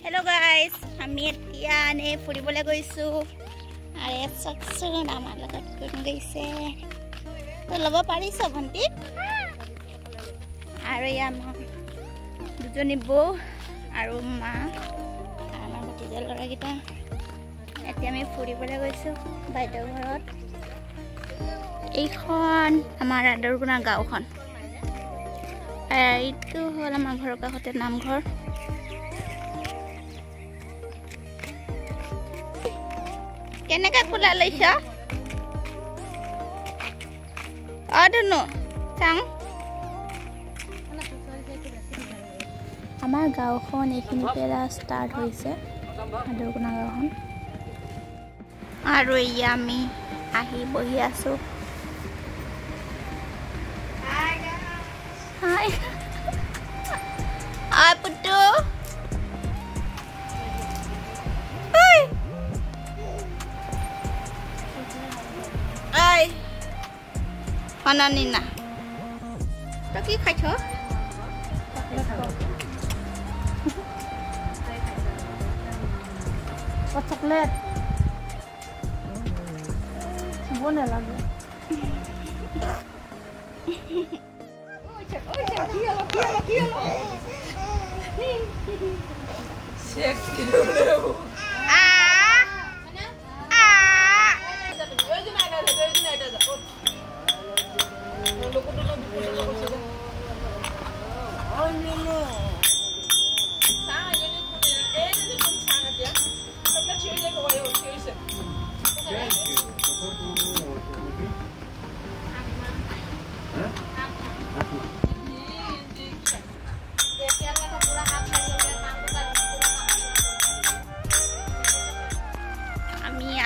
Hello guys, আমি এতিয়া নে ফুৰিবলৈ গৈছো আৰে চকচোন আমাৰ লগত কোন গৈছে তো লব পাৰিছ ভন্টি আৰু আমাৰ দুজনী বৌ আৰু মা আমাৰ ভতিজা ল'ৰাকেইটা এতিয়া আমি ফুৰিবলৈ গৈছো বাইদেউ ঘৰত এইখন আমাৰ আদৰগুনা গাঁওখন এইটো হ'ল আমাৰ ঘৰৰ কাষতে নামঘৰ কেনেকা খোলা লৈছ অদনো চাং আমাৰ গাঁওখন এইখিনিতে ষ্টাৰ্ট হৈছে আদৰগুনা গাঁওখন আৰু এয়া আমি আহি বহি আছো hi I Putu ai mana nina to ki khai cho có chocolate muốn này làm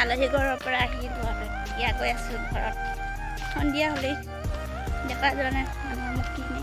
আলহী ঘৰৰ পৰা আহিলো আৰু এতিয়া গৈ আছো ঘৰত সন্ধিয়া হ'লেই দেখা যোৱা নাই মানুহৰ মুখখিনি